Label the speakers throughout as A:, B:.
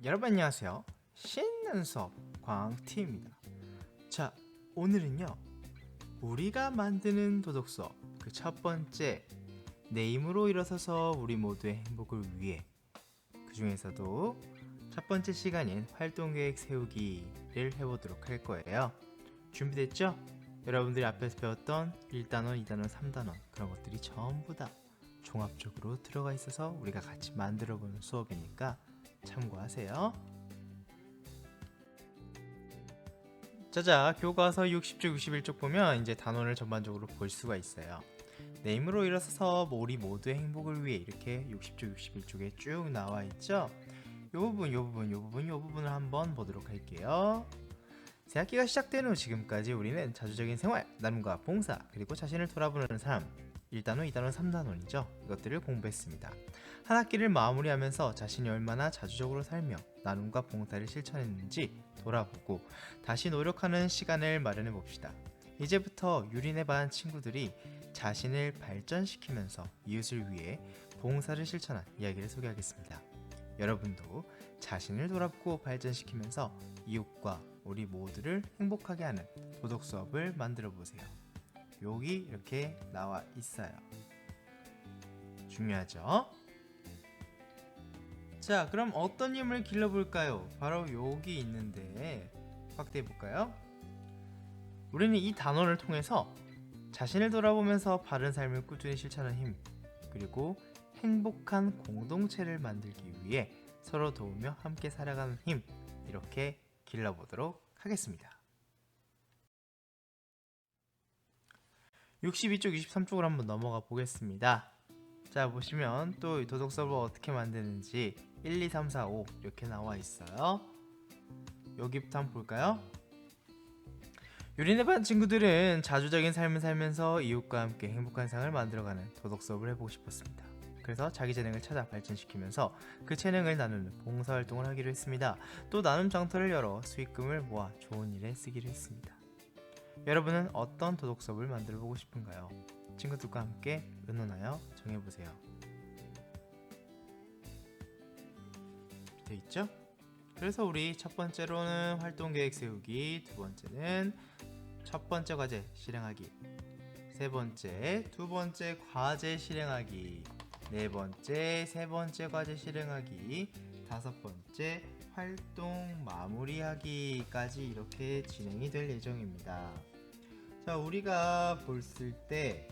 A: 여러분 안녕하세요. 신나는 수업 광티입니다. 자, 오늘은요 우리가 만드는 도덕 수업 그 첫 번째, 내 힘으로 일어서서 우리 모두의 행복을 위해, 그 중에서도 첫 번째 시간인 활동계획 세우기를 해보도록 할 거예요. 준비됐죠? 여러분들이 앞에서 배웠던 1단원, 2단원, 3단원 그런 것들이 전부 다 종합적으로 들어가 있어서 우리가 같이 만들어보는 수업이니까 참고하세요. 자자, 교과서 60쪽, 61쪽 보면 이제 단원을 전반적으로 볼 수가 있어요. 내 힘으로 일어서서 우리 모두의 행복을 위해 이렇게 60쪽, 61쪽에 쭉 나와 있죠. 요 부분을 한번 보도록 할게요. 새학기가 시작된 후 지금까지 우리는 자주적인 생활, 나눔과 봉사, 그리고 자신을 돌아보는 삶, 1단원, 2단원, 3단원이죠. 이것들을 공부했습니다. 한 학기를 마무리하면서 자신이 얼마나 자주적으로 살며 나눔과 봉사를 실천했는지 돌아보고 다시 노력하는 시간을 마련해 봅시다. 이제부터 유린의 반 친구들이 자신을 발전시키면서 이웃을 위해 봉사를 실천한 이야기를 소개하겠습니다. 여러분도 자신을 돌아보고 발전시키면서 이웃과 우리 모두를 행복하게 하는 도덕 수업을 만들어 보세요. 여기 이렇게 나와 있어요. 중요하죠? 자, 그럼 어떤 힘을 길러볼까요? 바로 여기 있는데 확대해 볼까요? 우리는 이 단어를 통해서 자신을 돌아보면서 바른 삶을 꾸준히 실천하는 힘, 그리고 행복한 공동체를 만들기 위해 서로 도우며 함께 살아가는 힘, 이렇게 길러보도록 하겠습니다. 62쪽, 23쪽으로 한번 넘어가 보겠습니다. 자, 보시면 또 도덕 수업을 어떻게 만드는지 1, 2, 3, 4, 5 이렇게 나와 있어요. 여기부터 한번 볼까요? 유린의 반 친구들은 자주적인 삶을 살면서 이웃과 함께 행복한 세상을 만들어가는 도덕 수업을 해보고 싶었습니다. 그래서 자기 재능을 찾아 발전시키면서 그 재능을 나누는 봉사활동을 하기로 했습니다. 또 나눔 장터를 열어 수익금을 모아 좋은 일에 쓰기로 했습니다. 여러분은 어떤 도덕 수업을 만들어보고 싶은가요? 친구들과 함께 의논하여 정해보세요. 돼 있죠? 그래서 우리 첫 번째로는 활동계획 세우기, 두 번째는 첫 번째 과제 실행하기, 세 번째, 두 번째 과제 실행하기, 네 번째, 세 번째 과제 실행하기, 다섯 번째 활동 마무리하기까지 이렇게 진행이 될 예정입니다. 자, 우리가 봤을 때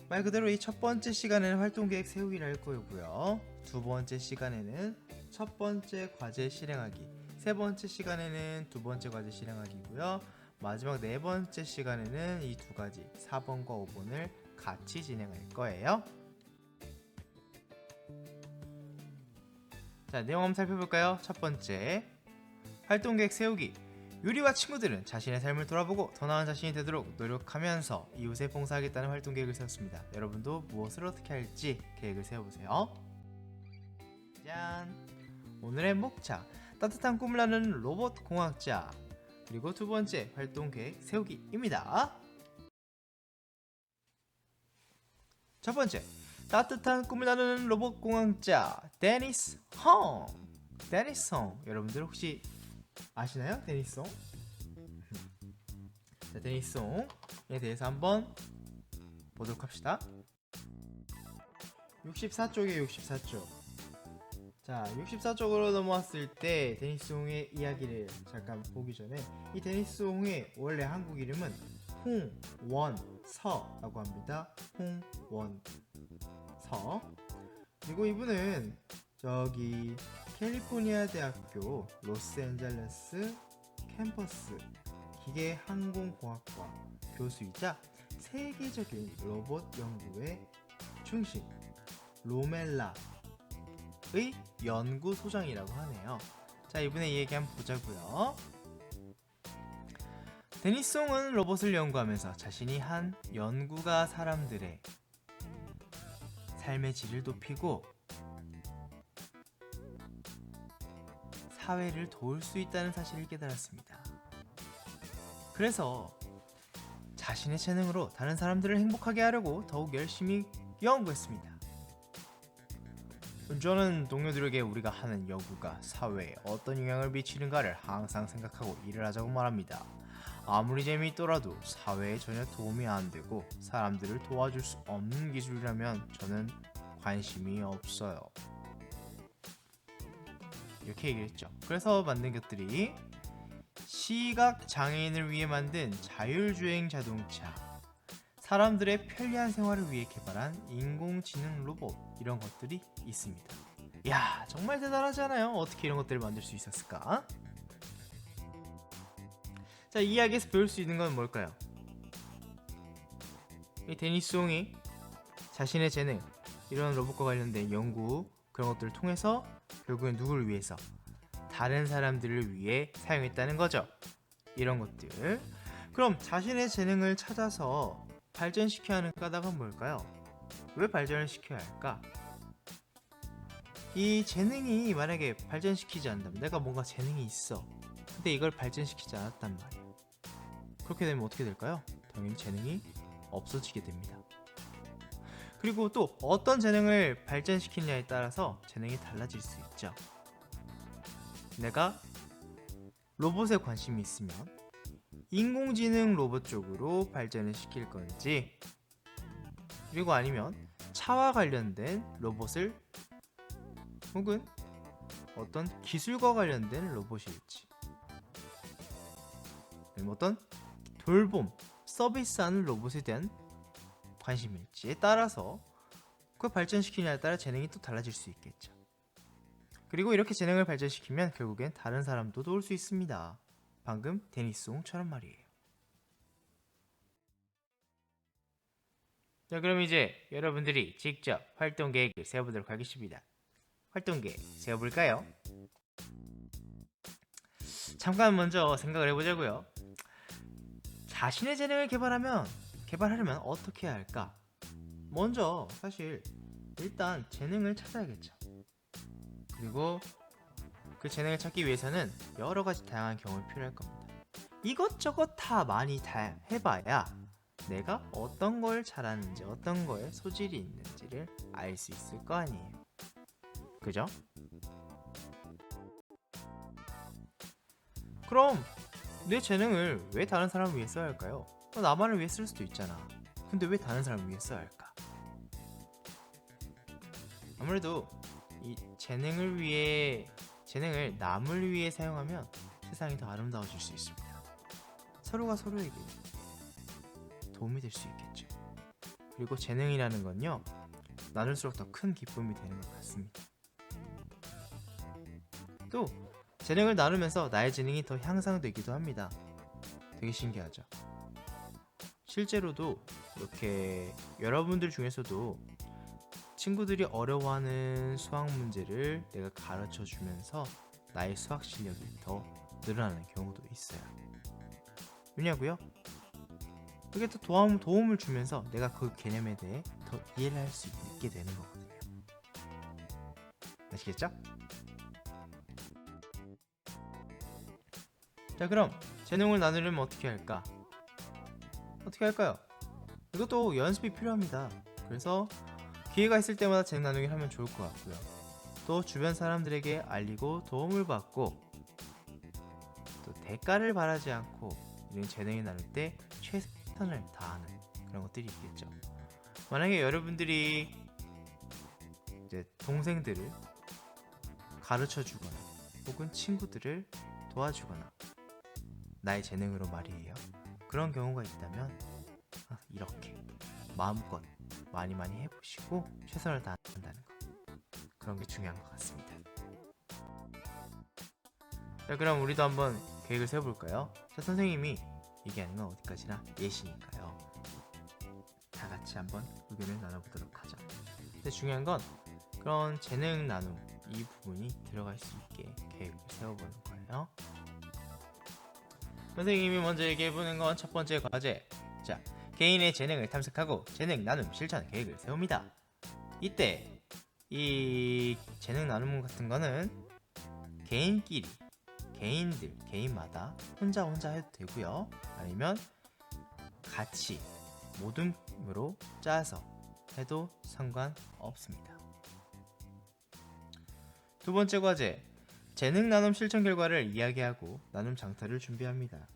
A: 말 그대로 이 첫 번째 시간에는 활동계획 세우기를 할 거고요. 두 번째 시간에는 첫 번째 과제 실행하기, 세 번째 시간에는 두 번째 과제 실행하기고요. 마지막 네 번째 시간에는 이 두 가지 4번과 5번을 같이 진행할 거예요. 자, 내용 한번 살펴볼까요? 첫 번째, 활동계획 세우기. 유리와 친구들은 자신의 삶을 돌아보고 더 나은 자신이 되도록 노력하면서 이웃에 봉사하겠다는 활동 계획을 세웠습니다. 여러분도 무엇을 어떻게 할지 계획을 세워보세요. 짠! 오늘의 목차, 따뜻한 꿈을 나누는 로봇 공학자. 그리고 두 번째 활동 계획 세우기입니다. 첫 번째, 따뜻한 꿈을 나누는 로봇 공학자 데니스 홍. 데니스 홍, 여러분들 혹시 아시나요? 데니송? 자, 데니송에 대해서 한번 보도록 합시다. 64쪽이에요, 64쪽. 자, 64쪽으로 넘어왔을 때 데니송의 이야기를 잠깐 보기 전에, 이 데니송의 원래 한국 이름은 홍원서라고 합니다. 홍원서. 그리고 이분은 저기 캘리포니아 대학교 로스앤젤레스 캠퍼스 기계항공공학과 교수이자 세계적인 로봇 연구의 중심 로멜라의 연구소장이라고 하네요. 자, 이분의 얘기 한번 보자고요. 데니송은 로봇을 연구하면서 자신이 한 연구가 사람들의 삶의 질을 높이고 사회를 도울 수 있다는 사실을 깨달았습니다. 그래서 자신의 재능으로 다른 사람들을 행복하게 하려고 더욱 열심히 연구했습니다. 저는 동료들에게 우리가 하는 연구가 사회에 어떤 영향을 미치는가를 항상 생각하고 일을 하자고 말합니다. 아무리 재미있더라도 사회에 전혀 도움이 안 되고 사람들을 도와줄 수 없는 기술이라면 저는 관심이 없어요. 이렇게 얘기를 했죠. 그래서 만든 것들이 시각 장애인을 위해 만든 자율주행 자동차, 사람들의 편리한 생활을 위해 개발한 인공지능 로봇, 이런 것들이 있습니다. 야, 정말 대단하지 않아요? 어떻게 이런 것들을 만들 수 있었을까? 자, 이 이야기에서 배울 수 있는 건 뭘까요? 이 데니스 송이 자신의 재능, 이런 로봇과 관련된 연구, 그런 것들을 통해서 결국엔 누구를 위해서? 다른 사람들을 위해 사용했다는 거죠. 이런 것들. 그럼 자신의 재능을 찾아서 발전시켜야 하는 까닭은 뭘까요? 왜 발전을 시켜야 할까? 이 재능이 만약에 발전시키지 않는다면, 내가 뭔가 재능이 있어, 근데 이걸 발전시키지 않았단 말이야. 그렇게 되면 어떻게 될까요? 당연히 재능이 없어지게 됩니다. 그리고 또 어떤 재능을 발전시키느냐에 따라서 재능이 달라질 수 있죠. 내가 로봇에 관심이 있으면 인공지능 로봇 쪽으로 발전을 시킬 건지, 그리고 아니면 차와 관련된 로봇을, 혹은 어떤 기술과 관련된 로봇일지, 아니면 어떤 돌봄, 서비스하는 로봇에 대한 관심일지에 따라서 그걸 발전시키느냐에 따라 재능이 또 달라질 수 있겠죠. 그리고 이렇게 재능을 발전시키면 결국엔 다른 사람도 도울 수 있습니다. 방금 데니스 송처럼 말이에요. 자, 그럼 이제 여러분들이 직접 활동 계획을 세워보도록 하겠습니다. 활동 계획 세워볼까요? 잠깐 먼저 생각을 해보자고요. 자신의 재능을 개발하려면 어떻게 해야 할까? 먼저 사실 일단 재능을 찾아야겠죠. 그리고 그 재능을 찾기 위해서는 여러 가지 다양한 경험이 필요할 겁니다. 이것저것 다 많이 다 해봐야 내가 어떤 걸 잘하는지, 어떤 거에 소질이 있는지를 알 수 있을 거 아니에요. 그죠? 그럼 내 재능을 왜 다른 사람을 위해 써야 할까요? 나만을 위해 쓸 수도 있잖아. 근데 왜 다른 사람을 위해 써야 할까? 아무래도 이 재능을 남을 위해 사용하면 세상이 더 아름다워질 수 있습니다. 서로가 서로에게 도움이 될 수 있겠죠. 그리고 재능이라는 건요, 나눌수록 더 큰 기쁨이 되는 것 같습니다. 또 재능을 나누면서 나의 재능이 더 향상되기도 합니다. 되게 신기하죠. 실제로도 이렇게 여러분들 중에서도 친구들이 어려워하는 수학 문제를 내가 가르쳐 주면서 나의 수학 실력이 더 늘어나는 경우도 있어요. 왜냐고요? 그게 또 도움을 주면서 내가 그 개념에 대해 더 이해를 할 수 있게 되는 거거든요. 아시겠죠? 자, 그럼 재능을 나누려면 어떻게 할까? 어떻게 할까요? 이것도 연습이 필요합니다. 그래서 기회가 있을 때마다 재능 나누기를 하면 좋을 것 같고요. 또 주변 사람들에게 알리고 도움을 받고, 또 대가를 바라지 않고 이런 재능을 나눌 때 최선을 다하는 그런 것들이 있겠죠. 만약에 여러분들이 이제 동생들을 가르쳐 주거나 혹은 친구들을 도와주거나, 나의 재능으로 말이에요, 그런 경우가 있다면 이렇게 마음껏 많이 해보시고 최선을 다한다는 거, 그런 게 중요한 것 같습니다. 자, 그럼 우리도 한번 계획을 세워볼까요? 자, 선생님이 얘기하는 건 어디까지나 예시니까요. 다 같이 한번 의견을 나눠보도록 하죠. 근데 중요한 건 그런 재능 나눔, 이 부분이 들어갈 수 있게 계획을 세워보는 거예요. 선생님이 먼저 얘기해보는 건 첫 번째 과제. 자, 개인의 재능을 탐색하고 재능 나눔 실천 계획을 세웁니다. 이때 이 재능 나눔 같은 거는 개인끼리, 개인마다 혼자 해도 되고요. 아니면 같이 모둠으로 짜서 해도 상관없습니다. 두 번째 과제, 재능 나눔 실천 결과를 이야기하고 나눔 장터를 준비합니다.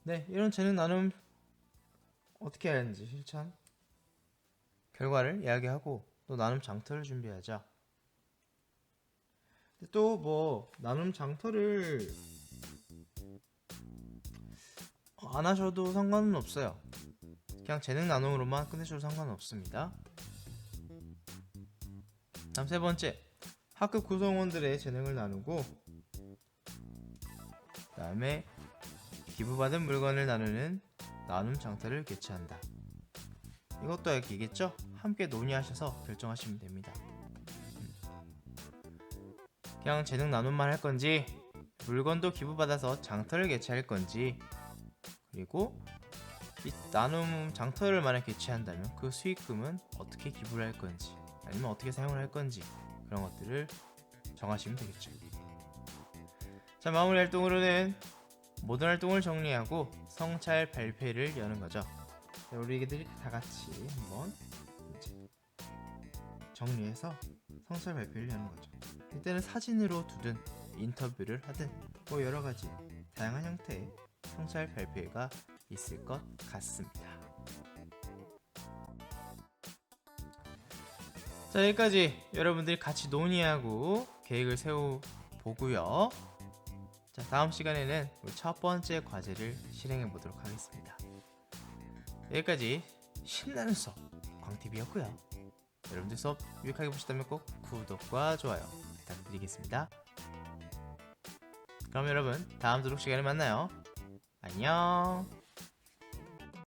A: 네, 이런 재능 나눔 어떻게 해야 하는지 실천 결과를 이야기하고 또 나눔 장터를 준비하죠. 또 뭐 나눔 장터를 안 하셔도 상관은 없어요. 그냥 재능 나눔으로만 끝내셔도 상관은 없습니다. 다음 세 번째, 학급 구성원들의 재능을 나누고 그 다음에 기부받은 물건을 나누는 나눔 장터를 개최한다. 이것도 얘기겠죠? 함께 논의하셔서 결정하시면 됩니다. 그냥 재능 나눔만 할 건지, 물건도 기부받아서 장터를 개최할 건지, 그리고 이 나눔 장터를 만약 개최한다면 그 수익금은 어떻게 기부를 할 건지, 아니면 어떻게 사용을 할 건지, 그런 것들을 정하시면 되겠죠. 자, 마무리 활동으로는 모든 활동을 정리하고 성찰 발표를 여는 거죠. 자, 우리 애기들이 다 같이 한번 정리해서 성찰 발표를 여는 거죠. 이때는 사진으로 두든 인터뷰를 하든 뭐 여러 가지 다양한 형태의 성찰 발표회가 있을 것 같습니다. 자, 여기까지 여러분들이 같이 논의하고 계획을 세워보고요. 자, 다음 시간에는 우리 첫 번째 과제를 실행해 보도록 하겠습니다. 여기까지 신나는 수업 광TV였고요. 여러분들 수업 유익하게 보셨다면 꼭 구독과 좋아요 부탁드리겠습니다. 그럼 여러분 다음 도록 시간에 만나요. 안녕.